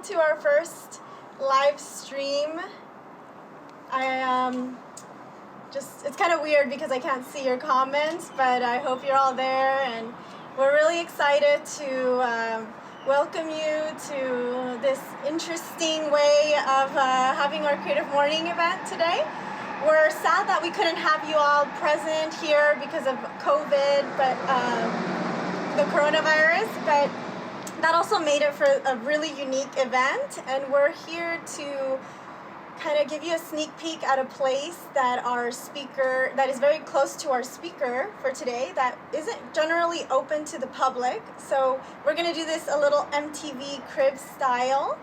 to our first live stream. It's kind of weird because I can't see your comments, but I hope you're all there, and we're really excited to welcome you to this interesting way of having our Creative Morning event today. We're sad that we couldn't have you all present here because of COVID, but the coronavirus, but that also made it for a really unique event, and we're here to kind of give you a sneak peek at a place that is very close to our speaker for today that isn't generally open to the public. So we're going to do this a little MTV Crib style.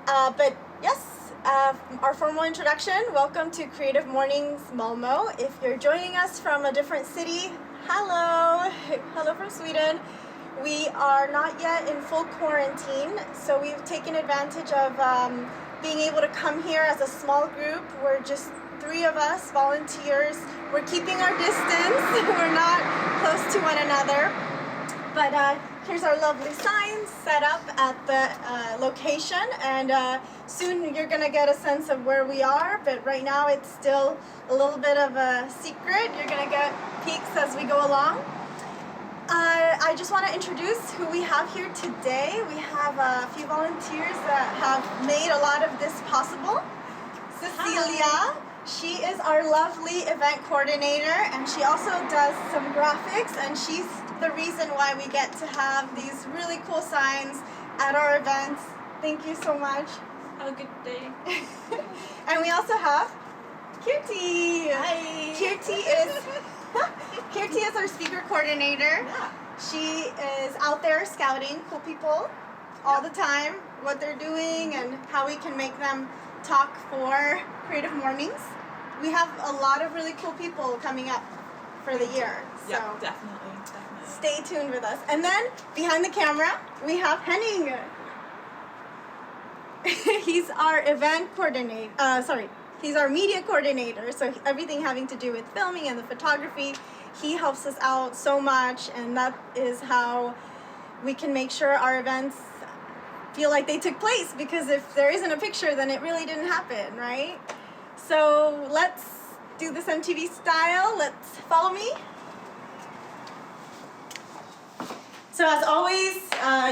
But yes, our formal introduction. Welcome to Creative Mornings Malmo. If you're joining us from a different city, hello. Hello from Sweden. We are not yet in full quarantine, so we've taken advantage of being able to come here as a small group. We're just 3 of us, volunteers. We're keeping our distance. We're not close to one another. But here's our lovely signs set up at the location, and soon you're gonna get a sense of where we are, but right now it's still a little bit of a secret. You're gonna get peeks as we go along. I just want to introduce who we have here today. We have a few volunteers that have made a lot of this possible. Cecilia, hi. She is our lovely event coordinator, and she also does some graphics, and she's the reason why we get to have these really cool signs at our events. Thank you so much. Have a good day. And we also have Kirti. Hi. Kirti is our speaker coordinator. Yeah. She is out there scouting cool people all the time, what they're doing and how we can make them talk for Creative Mornings. We have a lot of really cool people coming up for the year. So yeah, definitely. Stay tuned with us. And then behind the camera, we have Henning. He's our event coordinator. He's our media coordinator, so everything having to do with filming and the photography, he helps us out so much, and that is how we can make sure our events feel like they took place, because if there isn't a picture, then it really didn't happen, right? So let's do this MTV style. Let's follow me. So as always,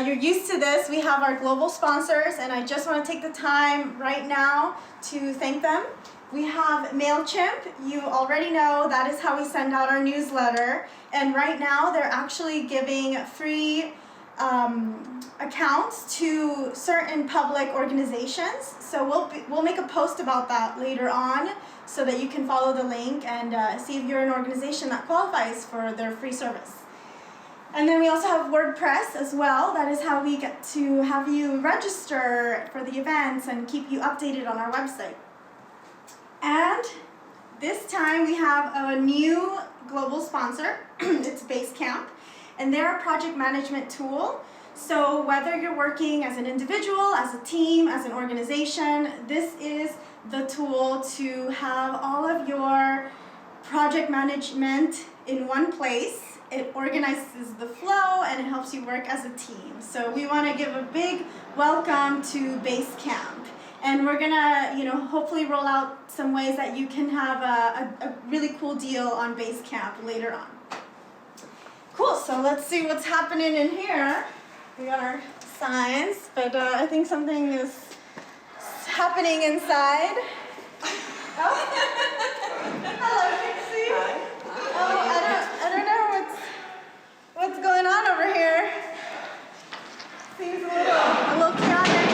you're used to this. We have our global sponsors, and I just want to take the time right now to thank them. We have MailChimp. You already know that is how we send out our newsletter. And right now, they're actually giving free accounts to certain public organizations. So we'll make a post about that later on so that you can follow the link and see if you're an organization that qualifies for their free service. And then we also have WordPress as well. That is how we get to have you register for the events and keep you updated on our website. And this time we have a new global sponsor. It's Basecamp, and they're a project management tool. So whether you're working as an individual, as a team, as an organization, this is the tool to have all of your project management in one place. It organizes the flow, and it helps you work as a team. So we want to give a big welcome to Basecamp. And we're gonna, hopefully roll out some ways that you can have a really cool deal on Basecamp later on. Cool, so let's see what's happening in here. We got our signs, but I think something is happening inside. Oh, hello, Pixie. Hi. Oh, I don't know what's going on over here. Seems a little chaotic.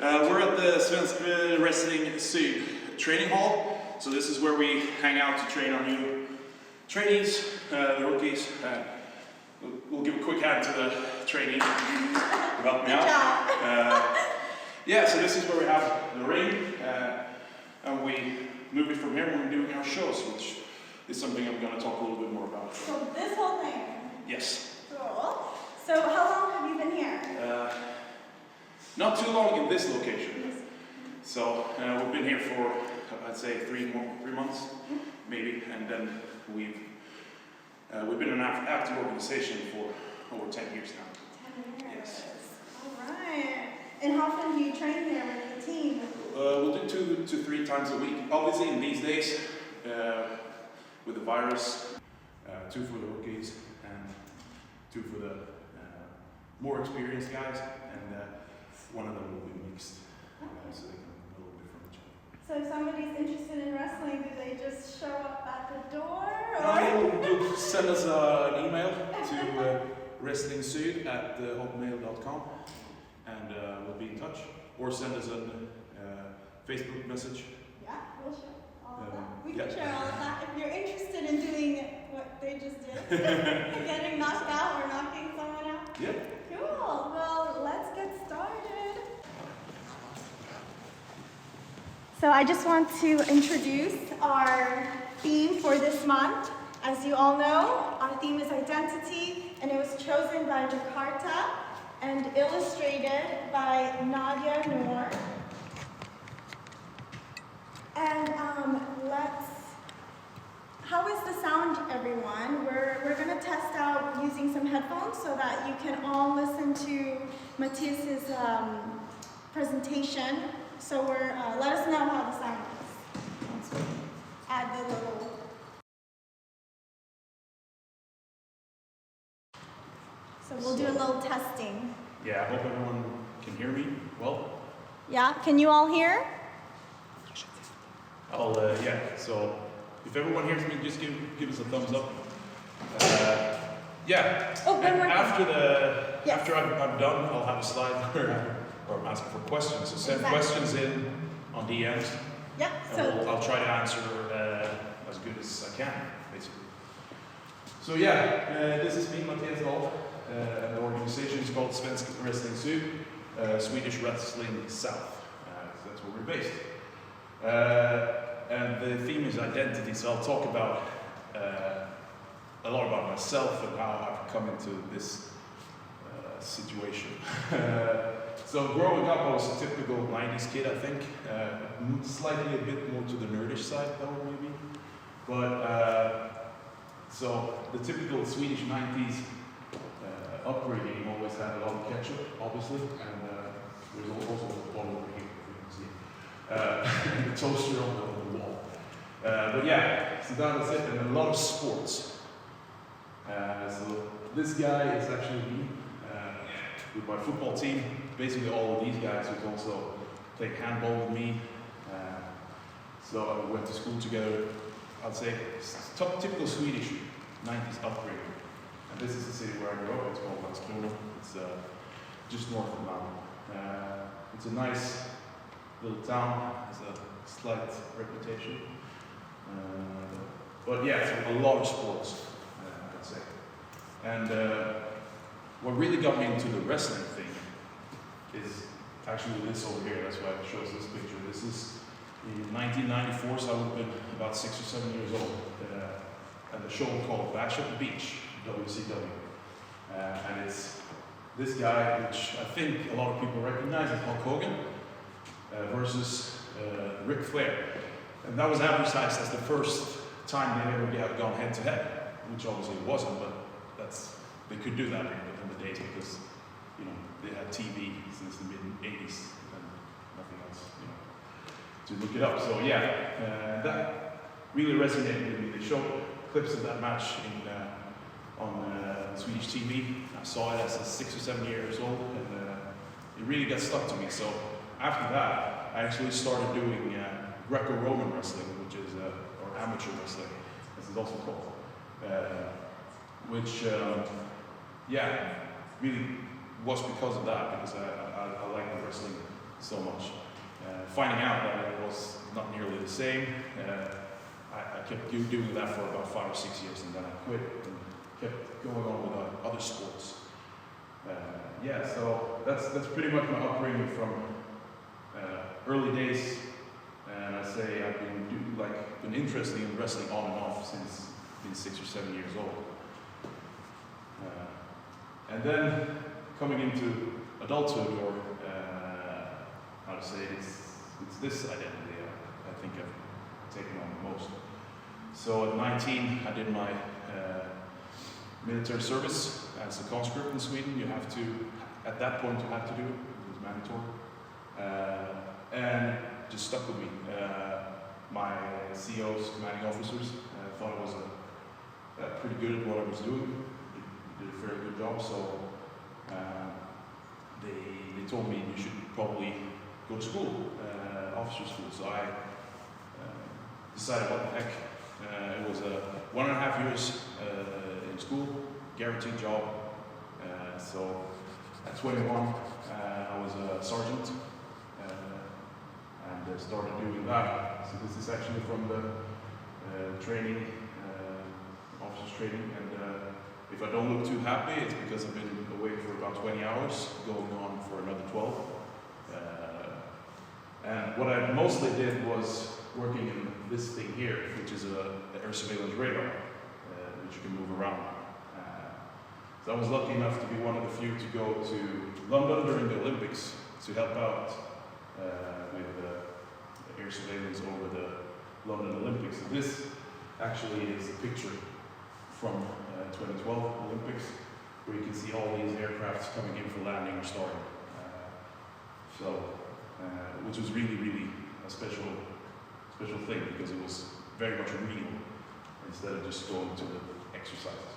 We're at the Svensk Wrestling Syd training hall. So this is where we hang out to train our new trainees, the rookies. We'll give a quick hand to the trainees who helped me out. Yeah, so this is where we have the ring, and we move it from here when we're doing our shows, which is something I'm going to talk a little bit more about. So this whole thing? Yes. Cool. So how long have you been here? Not too long in this location. So we've been here for, I'd say, 3 months, maybe, and then we've been an active organization for over 10 years now. 10 years. Yes. All right. And how often do you train there with the team? We'll do 2 to 3 times a week. Obviously, in these days, with the virus, 2 for the rookies and 2 for the more experienced guys, and one of them will be mixed, so they can a little bit from each other. So if somebody's interested in wrestling, do they just show up at the door? You'll send us an email to wrestlingsyd@hotmail.com, and we'll be in touch. Or send us a Facebook message. Yeah, we'll show all of that. We Yeah. can share all of that. If you're interested in doing what they just did, getting knocked out or knocking someone out. Yeah. Cool. Well, let's get started. So I just want to introduce our theme for this month. As you all know, our theme is identity, and it was chosen by Jakarta and illustrated by Nadia Noor. And how is the sound, everyone? We're gonna test out using some headphones so that you can all listen to Mattias's presentation. So let us know how the sound is. Once we add the little. So we'll do a little testing. Yeah, I hope everyone can hear me well. Yeah, can you all hear? Yeah, so if everyone hears me, just give us a thumbs up. Yeah. Oh, and one more. after I'm done, I'll have a slide where I'm asking for questions. So send questions in on DMs. Yeah. And I'll try to answer as good as I can, basically. So yeah, this is me, Mattias Dahl. And the organization is called Svensk Wrestling Syd, Swedish Wrestling South. So that's where we're based. And the theme is identity, so I'll talk about a lot about myself and how I've come into this situation. So growing up, I was a typical 90s kid, I think. Slightly a bit more to the nerdish side, though, maybe. But, so the typical Swedish 90s upbringing always had a lot of ketchup, obviously, and there's also a bottle over here, if you can see it. And the toaster on the wall. But yeah, so that was it, and a lot of sports. So this guy is actually me, with my football team. Basically all of these guys who also played handball with me. So we went to school together. I'd say typical Swedish 90s upbringing. And this is the city where I grew up. It's called Landskrona. It's just north of Malmö. It's a nice little town. Has a slight reputation. But yeah, so a lot of sports, I'd say. And what really got me into the wrestling thing is actually this over here. That's why it shows this picture. This is in 1994, so I would have been about 6 or 7 years old. At a show called Bash at the Beach, WCW. And it's this guy, which I think a lot of people recognize as Hulk Hogan, versus Ric Flair. And that was advertised as the first time they ever had gone head to head, which obviously it wasn't, but they could do that in the days because, you know, they had TV since the mid-80s and nothing else, you know, to look it up. So yeah, that really resonated with me. They showed clips of that match on Swedish TV. I saw it as a 6 or 7 years old, and it really got stuck to me. So after that, I actually started doing Greco-Roman wrestling, which is or amateur wrestling, as it's also called, which yeah, really was because of that, because I like the wrestling so much. Finding out that it was not nearly the same, I kept doing that for about 5 or 6 years, and then I quit and kept going on with other sports. Yeah, so that's pretty much my upbringing from early days, and I say I've been interested in wrestling on and off since I've been 6 or 7 years old. And then coming into adulthood, or how to say it, it's this identity I think I've taken on the most. So at 19, I did my military service as a conscript in Sweden. You have to, at that point, you have to do it. It was mandatory. And just stuck with me. My COs, commanding officers, thought I was pretty good at what I was doing. Did a very good job, so they told me you should probably go to school, officer school. So I decided, what the heck. It was 1.5 years in school, guaranteed job. So at 21, I was a sergeant and started doing that. So this is actually from the training, officers training. And if I don't look too happy, it's because I've been away for about 20 hours, going on for another 12. And what I mostly did was working in this thing here, which is the air surveillance radar, which you can move around. So I was lucky enough to be one of the few to go to London during the Olympics to help out with the air surveillance over the London Olympics. So this actually is a picture from 2012 Olympics, where you can see all these aircrafts coming in for landing or starting. Which was really, really a special thing, because it was very much real instead of just going to the exercises.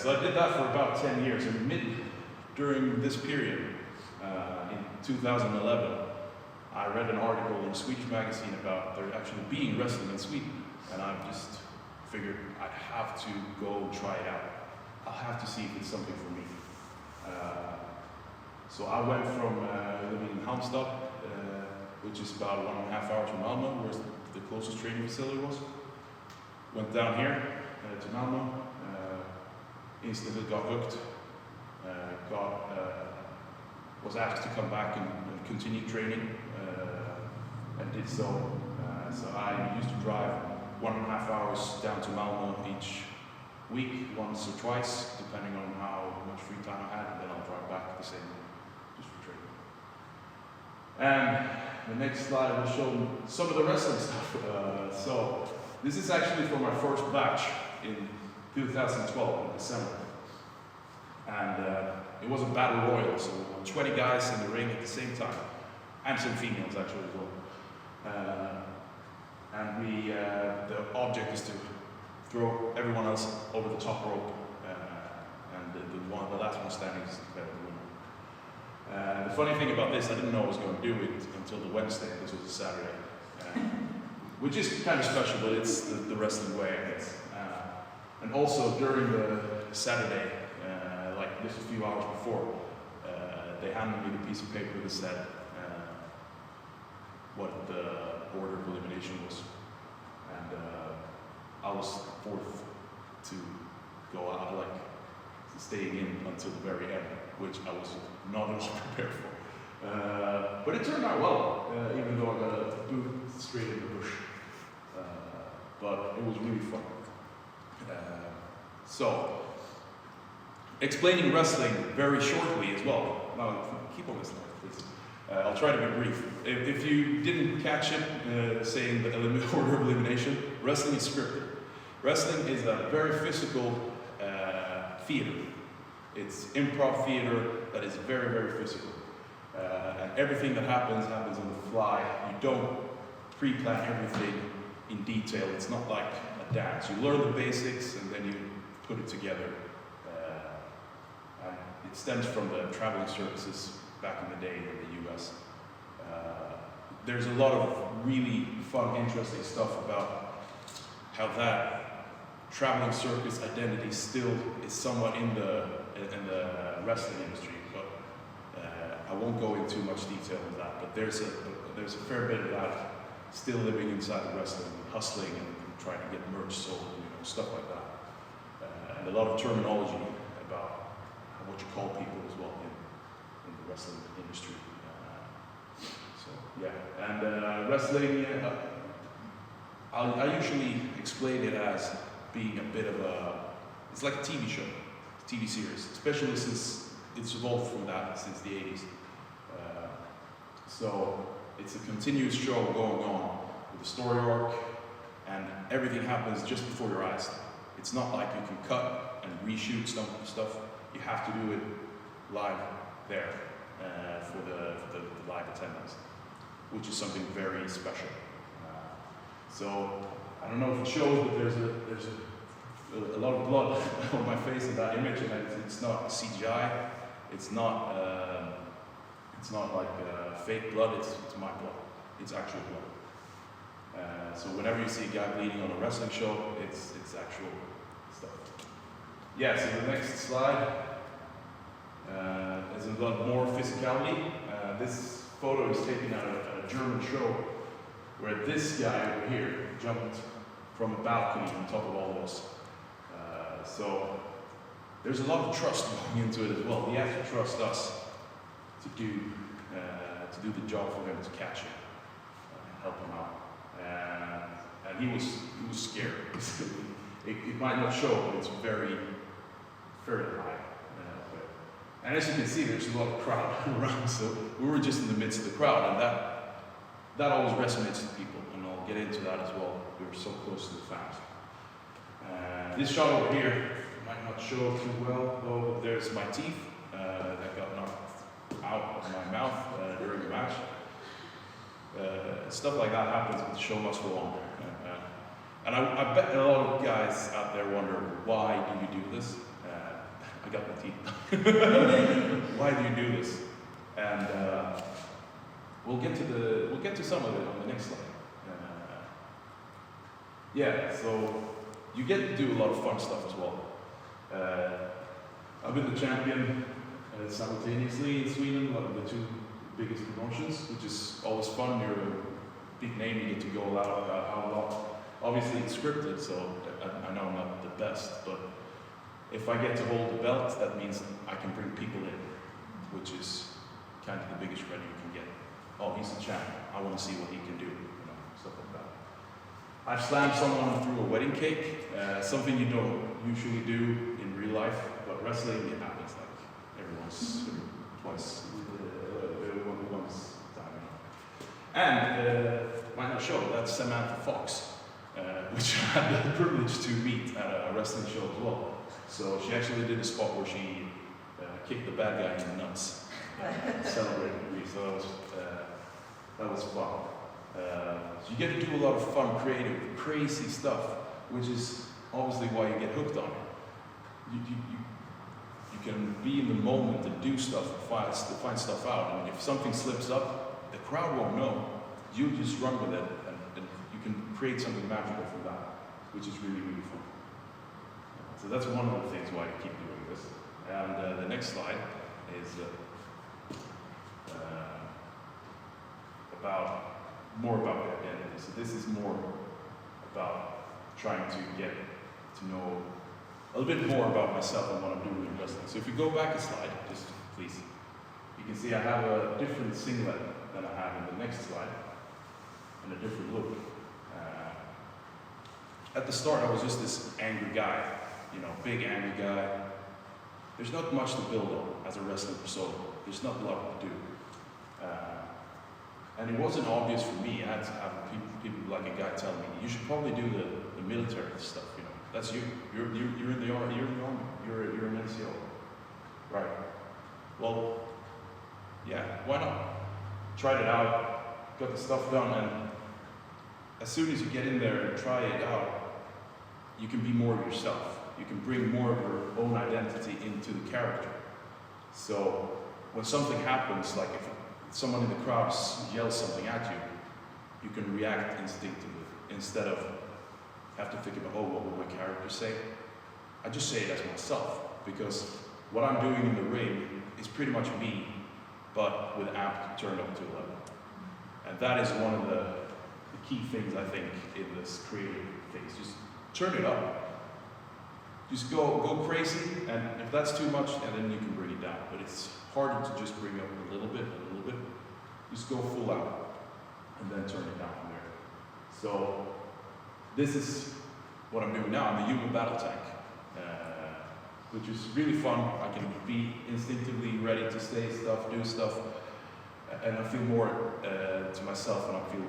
So I did that for about 10 years, and during this period, in 2011, I read an article in a Swedish magazine about there actually being wrestling in Sweden, and I just figured I'd have to go try it out. I'll have to see if it's something for me. So I went from living in Halmstad, which is about 1.5 hours from Malmö, where the closest training facility was. Went down here to Malmö, instantly got hooked, was asked to come back and continue training, and did so. So I used to drive 1.5 hours down to Malmö each week, once or twice, depending on how much free time I had, and then I'll drive back the same day, just for training. And the next slide will show some of the wrestling stuff. So this is actually from my first batch in 2012, in December. And it was a battle royal, so 20 guys in the ring at the same time, and some females actually as well. And the object is to throw everyone else over the top rope, and the last one standing is declared the winner. The funny thing about this, I didn't know I was going to do it until the Wednesday. This was a Saturday, which is kind of special, but it's the wrestling way, I guess. And also during the Saturday, like just a few hours before, they handed me the piece of paper that said what the order of elimination was, and I was fourth to go out, staying in until the very end, which I was not at all prepared for. But it turned out well, even though I got a boot straight in the bush. But it was really fun. So, explaining wrestling very shortly as well. Now, keep on listening, please. I'll try to be brief. If you didn't catch it, saying the order of elimination, wrestling is scripted. Wrestling is a very physical theater. It's improv theater that is very, very physical. And everything that happens on the fly. You don't pre-plan everything in detail. It's not like a dance. You learn the basics and then you put it together. And it stems from the traveling circuses back in the day in the US. There's a lot of really fun, interesting stuff about how that traveling circus identity still is somewhat in the wrestling industry, but I won't go into much detail on that, but there's a fair bit of that still living inside of wrestling, hustling and trying to get merch sold, stuff like that. And a lot of terminology about what you call people as well in the wrestling industry. So yeah, and wrestling, I usually explain it as being a bit of it's like a TV show, TV series, especially since it's evolved from that since the 80s. So it's a continuous show going on with a story arc, and everything happens just before your eyes. It's not like you can cut and reshoot stuff. You have to do it live there for the live attendance, which is something very special. So I don't know if it shows, but there's a lot of blood on my face in that image, and it's not CGI. It's not like fake blood. It's my blood. It's actual blood. So whenever you see a guy bleeding on a wrestling show, it's actual stuff. Yeah. So the next slide is a lot more physicality. This photo is taken at a German show where this guy over here jumped from a balcony on top of all this. So there's a lot of trust going into it as well. He has to trust us to do the job for him to catch him, help him out. And he was scared. It might not show, but it's very high. And as you can see, there's a lot of crowd around. So we were just in the midst of the crowd, and that always resonates with people. And I'll get into that as well. We were so close to the fans. This shot over here might not show too well, though. There's my teeth that got knocked out of my mouth during the match. Stuff like that happens, but the show must go on. And I bet a lot of guys out there wonder, why do you do this? I got my teeth. Why do you do this? And we'll get to some of it on the next slide. Yeah, so you get to do a lot of fun stuff as well. I've been the champion simultaneously in Sweden, one of the two biggest promotions, which is always fun. You're a big name, you get to go out a lot. Obviously it's scripted, so I know I'm not the best, but if I get to hold the belt, that means I can bring people in, which is kind of the biggest credit you can get. Oh, he's the champion, I want to see what he can do, stuff like that. I've slammed someone through a wedding cake, something you don't usually do in real life, but wrestling, it happens like every once time. And might not show, that's Samantha Fox, which I had the privilege to meet at a wrestling show as well. So she actually did a spot where she kicked the bad guy in the nuts, celebrated me. So that was fun. So you get to do a lot of fun, creative, crazy stuff, which is obviously why you get hooked on it. You can be in the moment and do stuff, find stuff out. And if something slips up, the crowd won't know. You just run with it, and you can create something magical from that, which is really, really fun. So that's one of the things why I keep doing this. And the next slide is more about the identity. So this is more about trying to get to know a little bit more about myself and what I'm doing in wrestling. So if you go back a slide, just please, you can see I have a different singlet than I have in the next slide, and a different look. At the start, I was just this angry guy, big angry guy. There's not much to build on as a wrestling persona. There's not a lot to do. And it wasn't obvious for me. I had to have people like a guy tell me, you should probably do the military stuff, That's you. You're in the army. You're an NCO. Right. Well, yeah, why not? Tried it out, got the stuff done, and as soon as you get in there and try it out, you can be more of yourself. You can bring more of your own identity into the character. So when something happens, like if someone in the crowd yells something at you, you can react instinctively instead of have to think about, what would my character say? I just say it as myself, because what I'm doing in the ring is pretty much me but with amp turned up to 11. And that is one of the key things I think in this creative phase. Just turn it up. Just go crazy, and if that's too much, and then you can bring it down. But it's harder to just bring up a little bit. Just go full out, and then turn it down from there. So this is what I'm doing now. I'm the human battle tank, which is really fun. I can be instinctively ready to say stuff, do stuff, and I feel more to myself, and I feel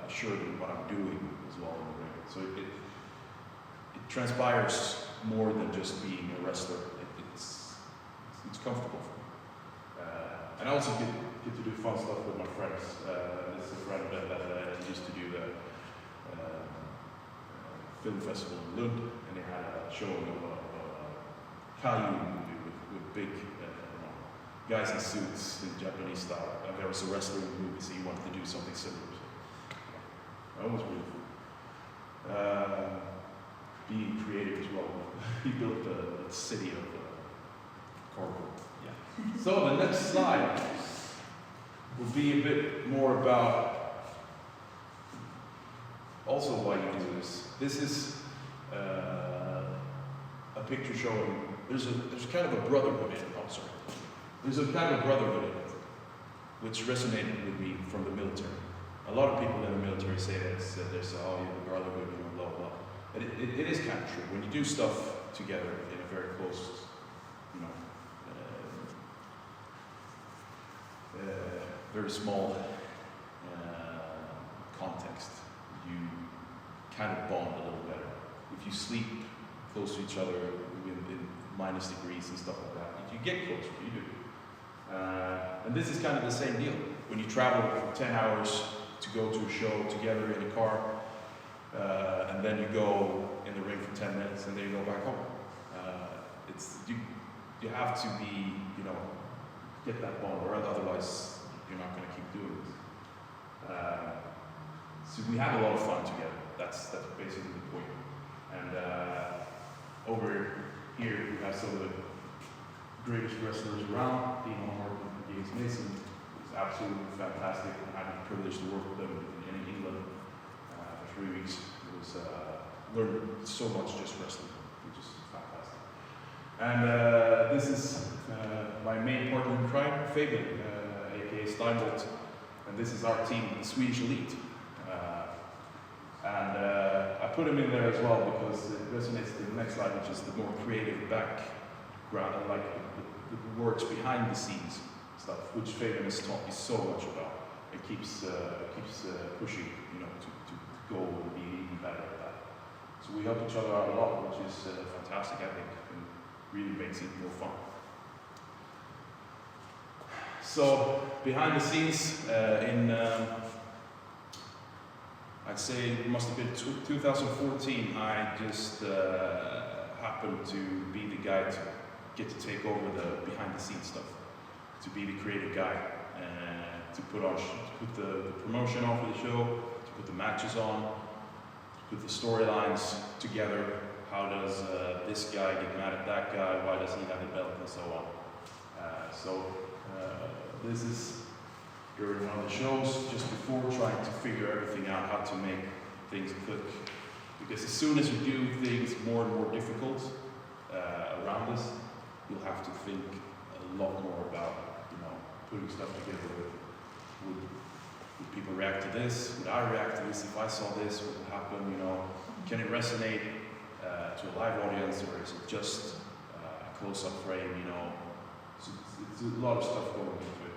assured in what I'm doing as well in the ring. So it transpires more than just being a wrestler. It's comfortable for me. And I also get to do fun stuff with my friends. This is a friend that used to do the film festival in Lund, and they had a showing of a Kaiju movie with big guys in suits in Japanese style. And there was a wrestling movie, so he wanted to do something similar. So that was really cool. Being creative as well. He built the city of cardboard. Yeah. So the next slide will be a bit more about also why you do this. This is a picture showing there's kind of a brotherhood in it. Oh, sorry. There's a kind of brotherhood in it, which resonated with me from the military. A lot of people in the military say this, oh, you're the brotherhood, you know, blah, blah. But it is kind of true. When you do stuff together in a very close, you know, very small context, you kind of bond a little better. If you sleep close to each other in minus degrees and stuff like that, you get closer, you do. And this is kind of the same deal. When you travel for 10 hours to go to a show together in a car, and then you go in the ring for 10 minutes and then you go back home. You have to be, you know, get that bond, or otherwise you're not going to keep doing this. So we have a lot of fun together. That's basically the point. And over here we have some of the greatest wrestlers around. Dean Hallmark and James Mason is absolutely fantastic. I had the privilege to work with them in England for 3 weeks. It was learned so much just wrestling, which is fantastic. And this is my main partner in crime, Fabian, aka Steinbolt, and this is our team, the Swedish Elite. And I put him in there as well because it resonates to the next slide, which is the more creative background, like the works behind the scenes stuff, which Fabian has taught me so much about. It keeps pushing, you know, to go and be even better at that. So we help each other out a lot, which is fantastic, I think, and really makes it more fun. So behind the scenes, I'd say it must have been 2014, I just happened to be the guy to get to take over the behind the scenes stuff, to be the creative guy, to put the promotion on for the show, to put the matches on, to put the storylines together. How does this guy get mad at that guy? Why does he have the belt, and so on. This is during one of the shows, just before trying to figure everything out, how to make things click. Because as soon as you do things more and more difficult around us, you'll have to think a lot more about, you know, putting stuff together. Would people react to this? Would I react to this? If I saw this, what would happen? You know, can it resonate to a live audience, or is it just a close-up frame? You know, so it's a lot of stuff going into it.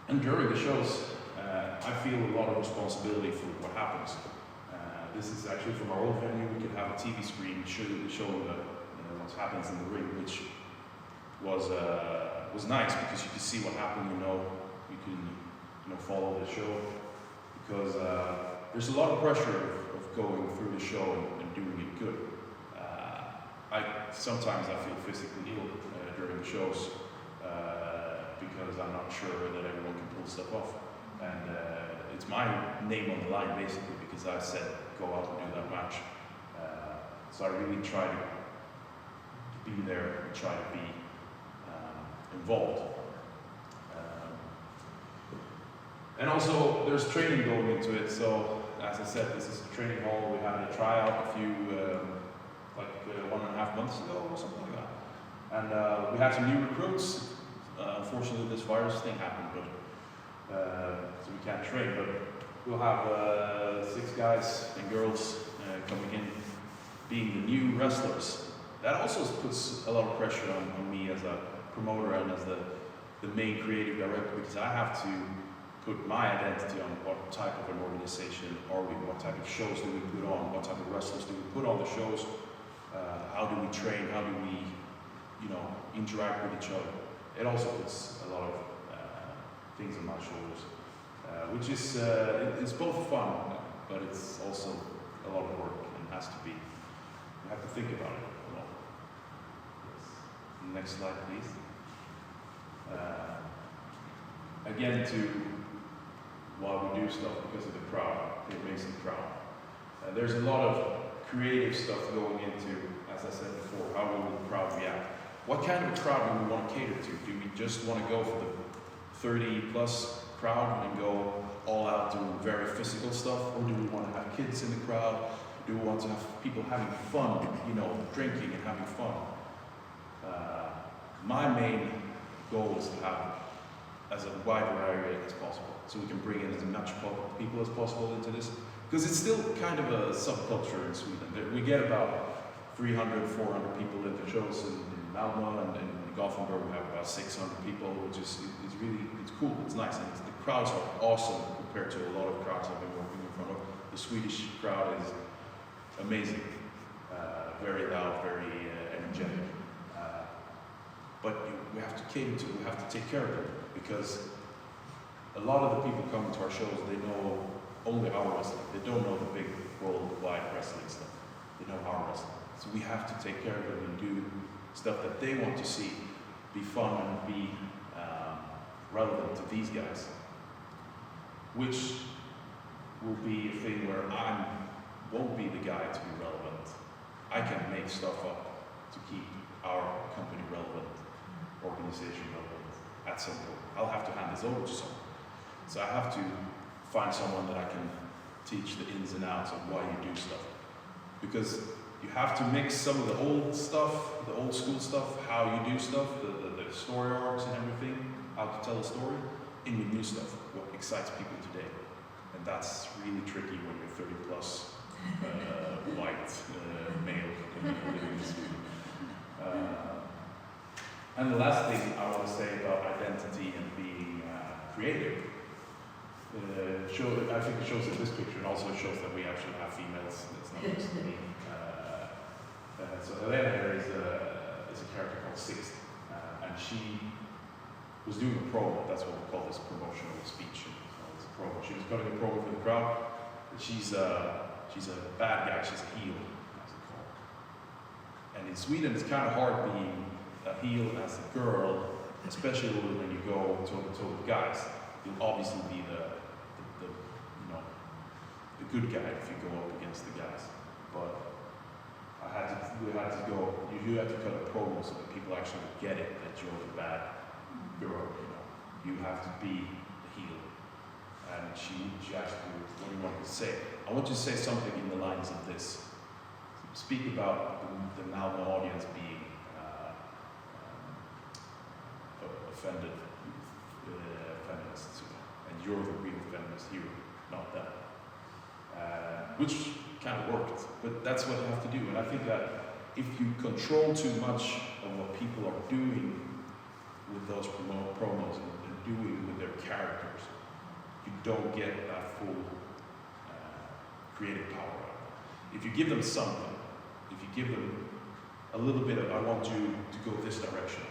And during the shows, I feel a lot of responsibility for what happens. This is actually from our old venue. We could have a TV screen showing what happens in the ring, which was nice because you could see what happened. You can follow the show, because there's a lot of pressure of going through the show and doing it good. Sometimes I feel physically ill during the shows because I'm not sure that everyone can pull stuff off, and it's my name on the line basically because I said go out and do that match. So I really try to be there and try to be involved. And also, there's training going into it. So, as I said, this is a training hall. We had a tryout a few, 1.5 months ago or something like that. And we had some new recruits. Unfortunately, this virus thing happened, but so we can't train. But we'll have 6 guys and girls coming in, being the new wrestlers. That also puts a lot of pressure on me as a promoter and as the main creative director, because I have to put my identity on what type of an organization are we, what type of shows do we put on, what type of wrestlers do we put on the shows, how do we train, how do we, interact with each other. It also puts a lot of things on my shoulders, which is it's both fun, but it's also a lot of work and has to be. You have to think about it a lot. Yes. Next slide, please. Again, to why we do stuff, because of the crowd, the amazing crowd. There's a lot of creative stuff going into, as I said before, how will the crowd react? What kind of a crowd do we want to cater to? Do we just want to go for the 30+ crowd and go all out doing very physical stuff? Or do we want to have kids in the crowd? Do we want to have people having fun, drinking and having fun? My main goal is to have as a wide variety as possible, so we can bring in as much people as possible into this, because it's still kind of a subculture in Sweden. We get about 300, 400 people at the shows in Malmö, and in Gothenburg we have about 600 people, which is it's cool, it's nice, and the crowds are awesome compared to a lot of crowds I've been working in front of. The Swedish crowd is amazing, very loud, very energetic. But we have to cater to, we have to take care of them, because a lot of the people coming to our shows, they know only our wrestling. They don't know the big worldwide wrestling stuff. They know our wrestling. So we have to take care of them and do stuff that they want to see, be fun and be relevant to these guys. Which will be a thing where I won't be the guy to be relevant. I can make stuff up to keep our company relevant, organization relevant at some point. I'll have to hand this over to someone. So I have to find someone that I can teach the ins and outs of why you do stuff. Because you have to mix some of the old stuff, the old school stuff, how you do stuff, the story arcs and everything, how to tell a story, in with new stuff, what excites people today. And that's really tricky when you're 30+ white male living in Sweden. And the last thing I want to say about identity and being creative, I think it shows in this picture, and also shows that we actually have females. It's not just me. So Helena here is a character called Sixth, and she was doing a promo. That's what we call this promotional speech. So it's a promo. She was cutting a promo for the crowd. But she's a bad guy. She's a heel, as it's called. And in Sweden, it's kind of hard being a heel as a girl, especially when you go toe-to-toe with guys. You'll obviously be the good guy if you go up against the guys. But we had to go. You had to cut a promo so that people actually get it that you're the bad girl. You have to be the heel. And she asked me, "What do you want me to say?" I want you to say something in the lines of this. Speak about the Malmö audience being offended feminists, and you're the real feminist hero, not them. Which kind of worked, but that's what you have to do. And I think that if you control too much of what people are doing with those promos and doing with their characters, you don't get that full creative power out. If you give them something, if you give them a little bit of, I want you to go this direction,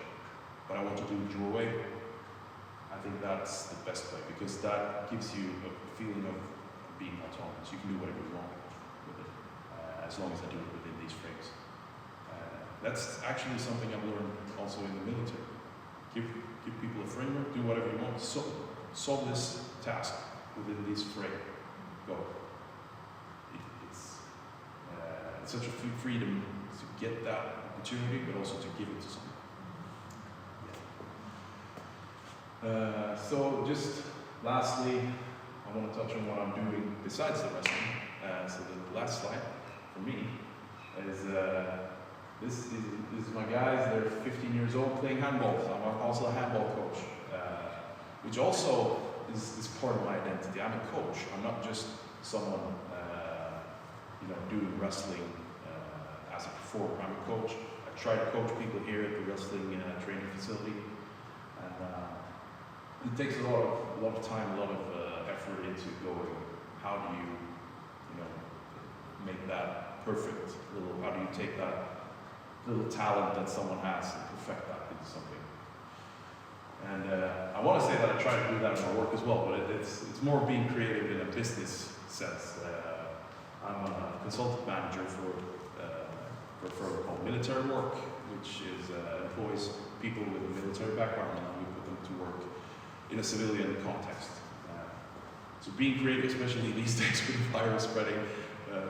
but I want to do it your way, I think that's the best way, because that gives you a feeling of being autonomous. You can do whatever you want with it, as long as I do it within these frames. That's actually something I've learned also in the military. Give people a framework, do whatever you want, solve this task within this frame. Go. It's such a freedom to get that opportunity, but also to give it to someone. So just lastly, I want to touch on what I'm doing besides the wrestling. So the last slide for me is this is my guys. They're 15 years old playing handball. I'm also a handball coach, which also is part of my identity. I'm a coach. I'm not just someone doing wrestling as a performer. I'm a coach. I try to coach people here at the wrestling training facility, and it takes a lot of time, a lot of effort into going. How do you make that perfect? How do you take that little talent that someone has and perfect that into something? And I want to say that I try to do that in my work as well, but it's more being creative in a business sense. I'm a consultant manager for a firm called Military Work, which employs people with a military background, and we put them to work in a civilian context. So being creative, especially these days with the virus spreading,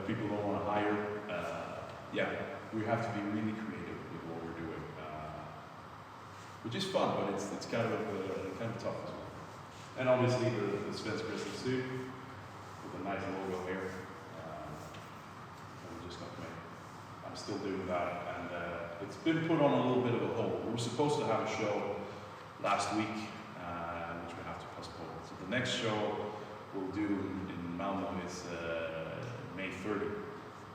people don't want to hire. We have to be really creative with what we're doing, which is fun, but it's kind of tough as well. And obviously the Svensk suit with a nice logo here. We just got made. I'm still doing that, and it's been put on a little bit of a hold. We were supposed to have a show last week, which we have to postpone. So the next show we'll do in Malmö is May 30.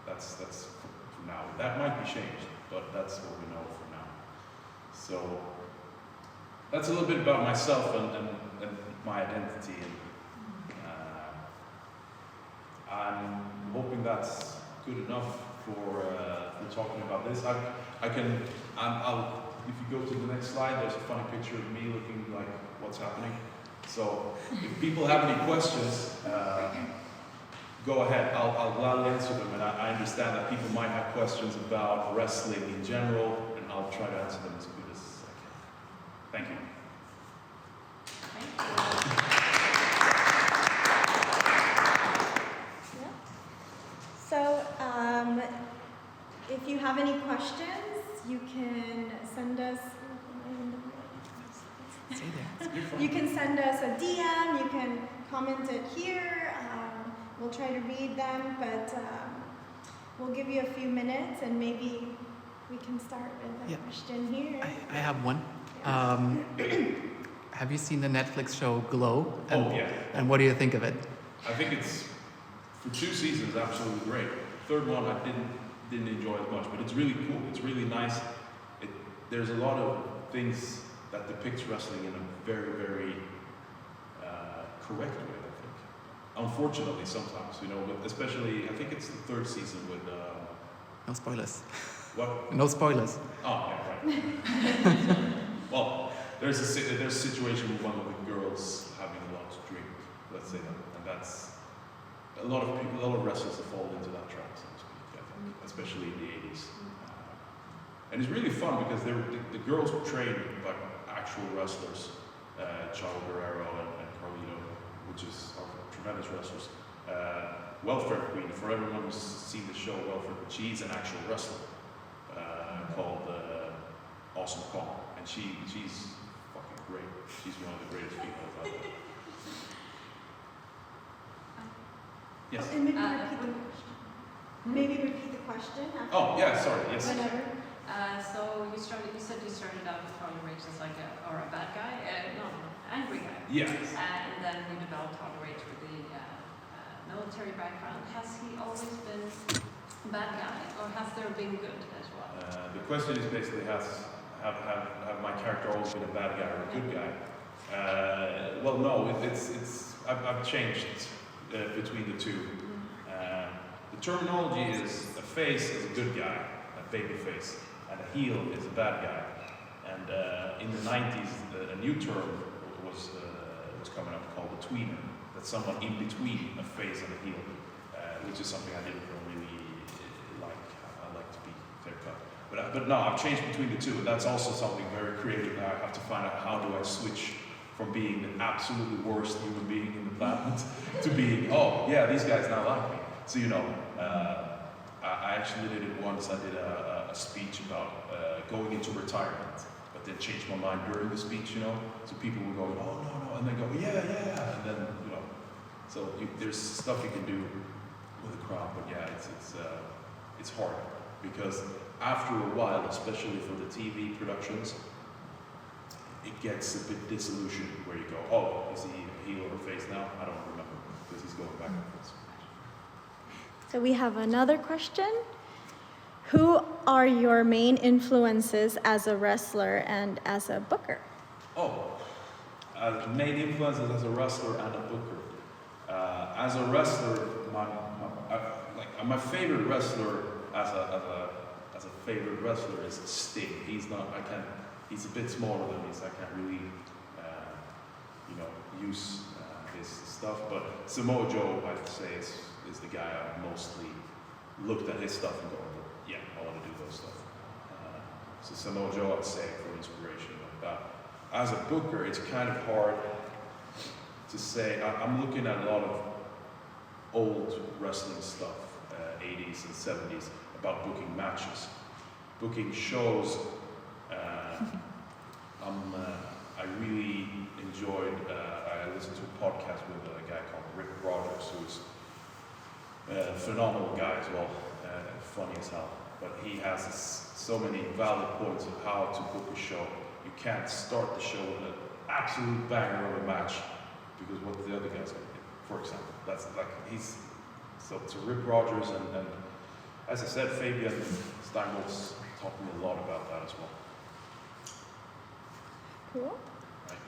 That's for now. That might be changed, but that's what we know for now. So that's a little bit about myself and my identity. And I'm hoping that's good enough for talking about this. I'll if you go to the next slide, there's a funny picture of me looking like what's happening. So if people have any questions, go ahead. I'll gladly answer them. And I understand that people might have questions about wrestling in general, and I'll try to answer them as good as I can. Thank you. So, if you have any questions, you can send us. You can send us a DM. You can comment it here. We'll try to read them, but we'll give you a few minutes, and maybe we can start with a question here. I have one. Have you seen the Netflix show Glow? And what do you think of it? I think it's, for 2 seasons, absolutely great. The third one I didn't enjoy as much, but it's really cool. It's really nice. There's a lot of things that depicts wrestling in a very, very correct way, I think. Unfortunately, sometimes, but especially, I think it's the 3rd season with... No spoilers. What? No spoilers. Oh, yeah, right. Well, there's a situation with one of the girls having a lot to drink, let's say that, and that's a lot of wrestlers have fallen into that trap, so to speak, I think, especially in the 80s. And it's really fun because the girls were trained by actual wrestlers, Chavo Guerrero and Carlito, which are tremendous wrestlers. Welfare Queen, for everyone who's seen the show Welfare Queen, she's an actual wrestler called Awesome Kong, and she's fucking great. She's one of the greatest people I've ever met. Yes? And maybe repeat the question. Maybe repeat the question. Oh, yeah, sorry, yes. Whatever. So you said you started out with Harley Rage as like a bad guy, angry guy. Yeah. And then you developed Harley Rage with the military background. Has he always been a bad guy, or has there been good as well? The question is basically, have my character always been a bad guy or a good guy? Well, no, I've changed between the two. The terminology is a face is a good guy, a baby face, and a heel is a bad guy. And in the 90s, a new term was coming up called a tweener. That's someone in between a face and a heel, which is something I didn't really like. I like to be clear cut. But no, I've changed between the two, and that's also something very creative. I have to find out how do I switch from being the absolutely worst human being in the planet to being, oh yeah, these guys now like me. So I actually did it once. I did a speech about going into retirement, a but then change my mind during the speech, you know. So people will go, oh no, and they go, yeah, and then you know. So there's stuff you can do with a crowd, but yeah, it's hard because after a while, especially for the TV productions, it gets a bit disillusioned where you go, oh, is he a heel or a face now? I don't remember because he's going back and forth. So we have another question. Who are your main influences as a wrestler and as a booker? Main influences as a wrestler and a booker. As a wrestler, my favorite wrestler as a favorite wrestler is Sting. He's a bit smaller than me, so I can't really use his stuff. But Samoa Joe, I'd say, is the guy I've mostly looked at his stuff and go, yeah, I want to do those stuff. So Samoa Joe, I'd say, for inspiration. As a booker, it's kind of hard to say. I'm looking at a lot of old wrestling stuff, 80s and 70s, about booking matches, booking shows. I really enjoyed, I listened to a podcast with a guy called Rick Rogers, who's a phenomenal guy as well, funny as hell. But he has so many valid points of how to book a show. You can't start the show with an absolute banger of a match because what the other guys going to do, for example. That's like, so Rick Rogers and as I said, Fabian Steinbolt's taught me a lot about that as well. Cool. Right.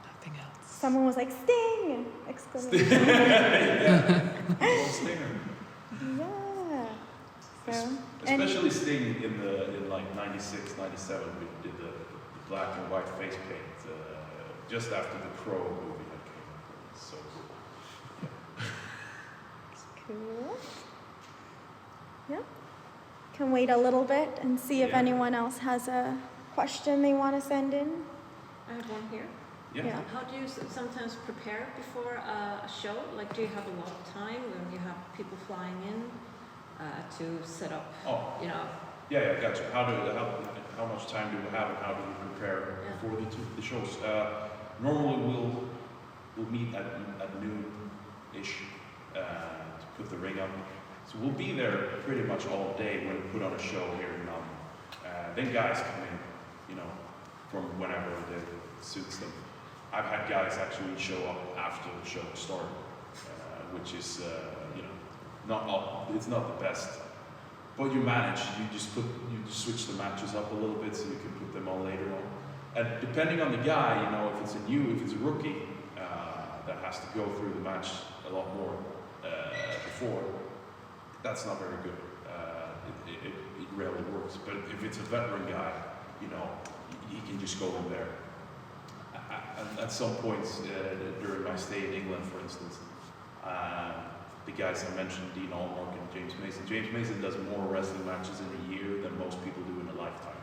Nothing else. Someone was like, Sting! Exclamation. Yeah. Stinger. Yeah. So, Especially Sting in like 96, 97, we did the black and white face paint just after the Crow movie had came out. So cool. Yeah. Cool. Yeah. Can wait a little bit and see if anyone else has a question they want to send in. I have one here. Yeah. How do you sometimes prepare before a show? Like, do you have a lot of time when you have people flying in to set up? Oh. You know. Yeah, gotcha. How much time do we have, and how do we prepare for the shows? Normally, we'll meet at noon-ish to put the ring up. So we'll be there pretty much all day when we put on a show here in Malmö. Then guys come in, from whenever it suits them. I've had guys actually show up after the show started, which is, it's not the best. But you manage. You just switch the matches up a little bit so you can put them on later on. And depending on the guy, if it's a rookie that has to go through the match a lot more before, that's not very good. It rarely works. But if it's a veteran guy, he can just go in there. At some points during my stay in England, for instance, the guys I mentioned, Dean Allmark and James Mason. James Mason does more wrestling matches in a year than most people do in a lifetime.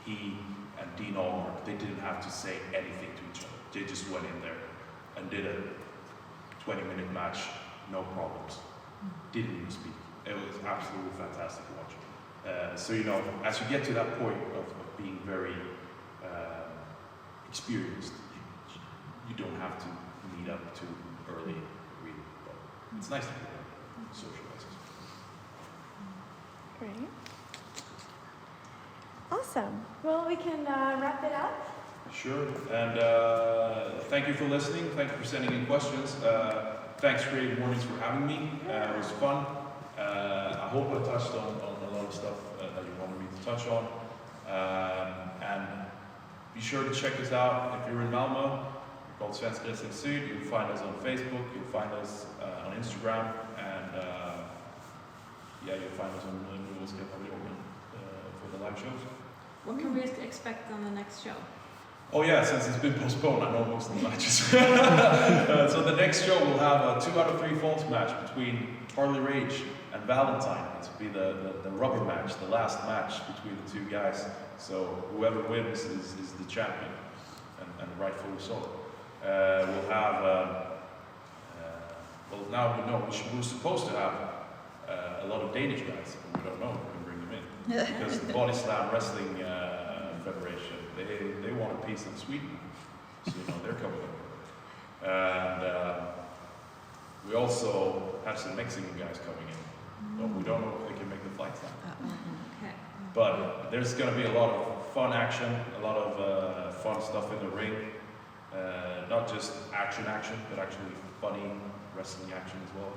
He and Dean Allmark, they didn't have to say anything to each other. They just went in there and did a 20-minute match, no problems. Didn't even speak. It was absolutely fantastic to watch. So as you get to that point of being very experienced, you don't have to meet up too early, really. But it's nice to be there, socialize. Great. Awesome. Well, we can wrap it up. Sure. And thank you for listening. Thank you for sending in questions. Thanks, Creative Mornings, for having me. It was fun. I hope I touched on a lot of stuff that you wanted me to touch on. And be sure to check us out if you're in Malmö. We're called Svensk Syd. You'll find us on Facebook. You'll find us on Instagram. And you'll find us on for the live shows. What can we expect on the next show? Oh yeah, since it's been postponed, I know most of the matches. So the next show will have a 2 out of 3 falls match between Harley Rage and Valentine. It will be the rubber match, the last match between the two guys. So whoever wins is the champion, and rightfully so. We'll have, now we know, we're supposed to have a lot of Danish guys, but we don't know if we can bring them in. because the Body Slam Wrestling Federation, they want a piece in Sweden, so you know they're coming over. And we also have some Mexican guys coming in, but we don't know if they can make the flights now. Okay. But there's going to be a lot of fun action, a lot of fun stuff in the ring. Not just action, but actually funny wrestling action as well.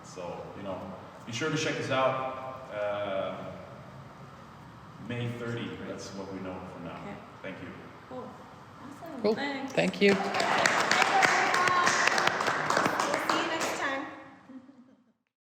So, you know, be sure to check us out. May 30, that's what we know for now. Okay. Thank you. Cool. Awesome. Cool. Thanks. Thank you.